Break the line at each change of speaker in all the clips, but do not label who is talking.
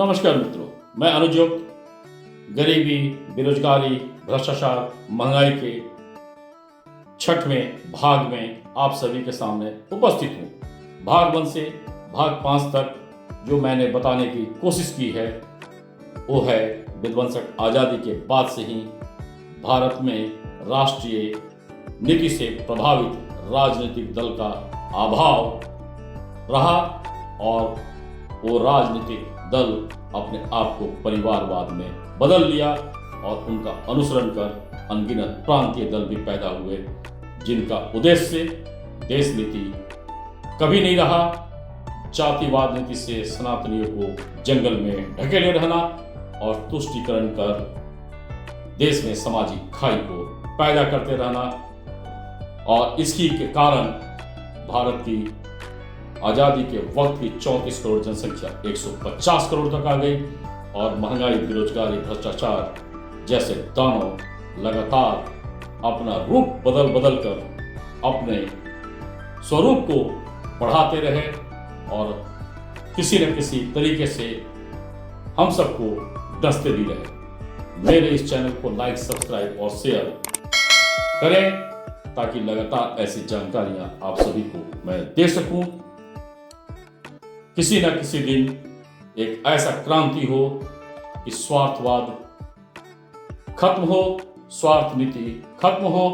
नमस्कार मित्रों, मैं अनुज गरीबी, बेरोजगारी, भ्रष्टाचार, महंगाई के छठवें भाग में आप सभी के सामने उपस्थित हूँ। भाग 1 से भाग 5 तक जो मैंने बताने की कोशिश की है वो है विध्वंसक आज़ादी के बाद से ही भारत में राष्ट्रीय नीति से प्रभावित राजनीतिक दल का अभाव रहा और वो राजनीतिक दल अपने आप को परिवारवाद में बदल लिया और उनका अनुसरण कर अनगिनत प्रांतीय दल भी पैदा हुए जिनका उद्देश्य देश नीति कभी नहीं रहा जातिवाद नीति से सनातनियों को जंगल में ढकेले रहना और तुष्टीकरण कर देश में सामाजिक खाई को पैदा करते रहना और इसकी के कारण भारत की आज़ादी के वक्त की 34 करोड़ जनसंख्या 150 करोड़ तक आ गई और महंगाई, बेरोजगारी, भ्रष्टाचार जैसे दानव लगातार अपना रूप बदल कर अपने स्वरूप को बढ़ाते रहे और किसी न किसी तरीके से हम सबको डसते भी रहे। मेरे इस चैनल को लाइक, सब्सक्राइब और शेयर करें ताकि लगातार ऐसी जानकारियां आप सभी को मैं दे सकूं। किसी न किसी दिन एक ऐसा क्रांति हो कि स्वार्थवाद खत्म हो, स्वार्थ नीति खत्म हो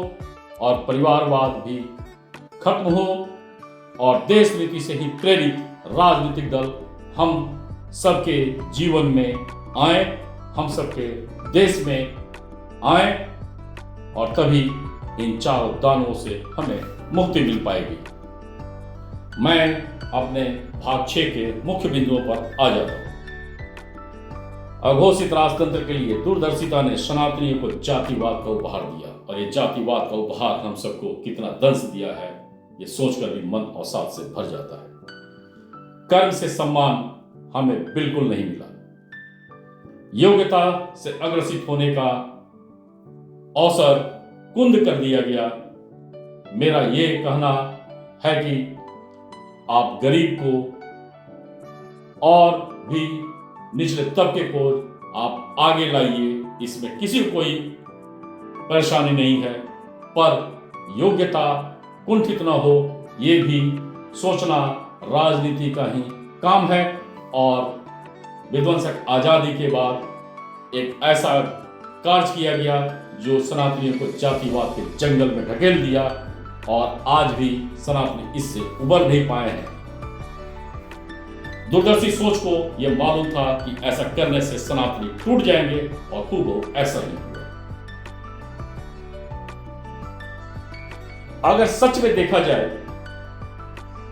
और परिवारवाद भी खत्म हो और देश नीति से ही प्रेरित राजनीतिक दल हम सबके जीवन में आए, हम सबके देश में आए और तभी इन चारों दानवों से हमें मुक्ति मिल पाएगी। मैं अपने भाग 6 के मुख्य बिंदुओं पर आ जाता हूं। अघोषित राजतंत्र के लिए दूरदर्शिता ने सनातनियों को जातिवाद का उपहार दिया और ये जातिवाद का उपहार हम सबको कितना दंश दिया है ये सोचकर भी मन अवसाद से भर जाता है। कर्म से सम्मान हमें बिल्कुल नहीं मिला, योग्यता से अग्रसित होने का अवसर कुंद कर दिया गया। मेरा ये कहना है कि आप गरीब को और भी निचले तबके को आप आगे लाइए, इसमें किसी को कोई परेशानी नहीं है, पर योग्यता कुंठित न हो ये भी सोचना राजनीति का ही काम है। और विध्वंसक आज़ादी के बाद एक ऐसा कार्य किया गया जो सनातनियों को जातिवाद के जंगल में ढकेल दिया और आज भी सनातनी इससे उबर नहीं पाए हैं। दूरदर्शी सोच को यह मालूम था कि ऐसा करने से सनातनी टूट जाएंगे और खूब ऐसा नहीं हुआ। अगर सच में देखा जाए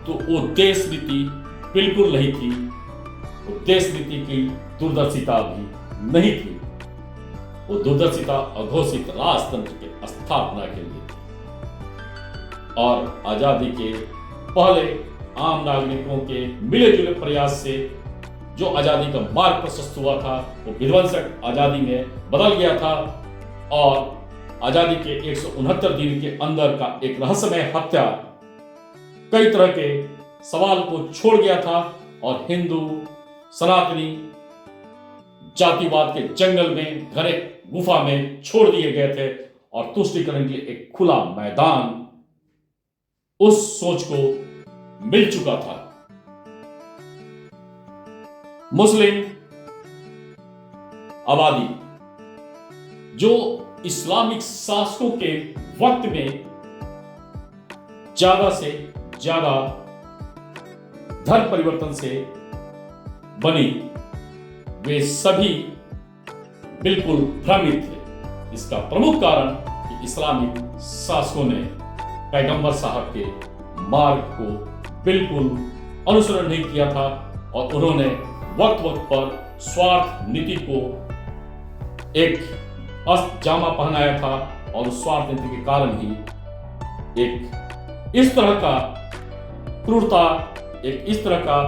तो वो देश नीति बिल्कुल नहीं थी, वो देश नीति की दूरदर्शिता भी नहीं थी। वो दूरदर्शिता अघोषित राजतंत्र के स्थापना के लिए और आजादी के पहले आम नागरिकों के मिले जुले प्रयास से जो आजादी का मार्ग प्रशस्त हुआ था वो विध्वंसक आजादी में बदल गया था और आजादी के 169 दिन के अंदर का एक रहस्यमय हत्या कई तरह के सवाल को छोड़ गया था और हिंदू सनातनी जातिवाद के जंगल में घरे गुफा में छोड़ दिए गए थे और तुष्टीकरण के एक खुला मैदान उस सोच को मिल चुका था। मुस्लिम आबादी जो इस्लामिक शासकों के वक्त में ज्यादा से ज्यादा धर्म परिवर्तन से बनी, वे सभी बिल्कुल भ्रमित थे। इसका प्रमुख कारण कि इस्लामिक शासकों ने पैगंबर साहब के मार्ग को बिल्कुल अनुसरण नहीं किया था और उन्होंने वक्त वक्त पर स्वार्थ नीति को एक जामा पहनाया था और उस स्वार्थ नीति के कारण ही एक इस तरह का क्रूरता, एक इस तरह का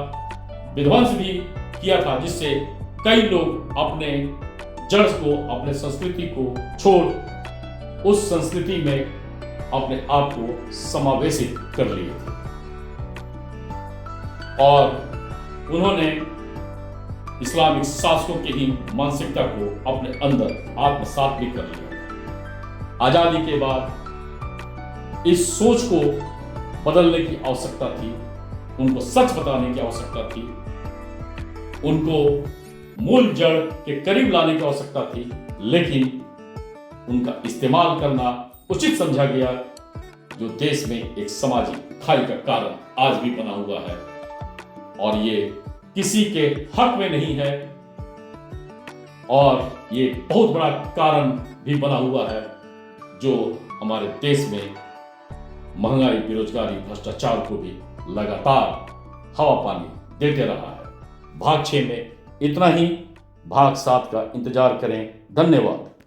विध्वंस भी किया था जिससे कई लोग अपने जड़ को, अपने संस्कृति को छोड़ उस संस्कृति में अपने आप को समावेशित कर लिए थे और उन्होंने इस्लामिक शासकों की ही मानसिकता को अपने अंदर आत्मसात भी कर लिया। आजादी के बाद इस सोच को बदलने की आवश्यकता थी, उनको सच बताने की आवश्यकता थी, उनको मूल जड़ के करीब लाने की आवश्यकता थी, लेकिन उनका इस्तेमाल करना उचित समझा गया, जो देश में एक सामाजिक खाई का कारण आज भी बना हुआ है और ये किसी के हक में नहीं है और ये बहुत बड़ा कारण भी बना हुआ है जो हमारे देश में महंगाई, बेरोजगारी, भ्रष्टाचार को भी लगातार हवा पानी देते रहा है। भाग 6 में इतना ही, भाग 7 का इंतजार करें। धन्यवाद।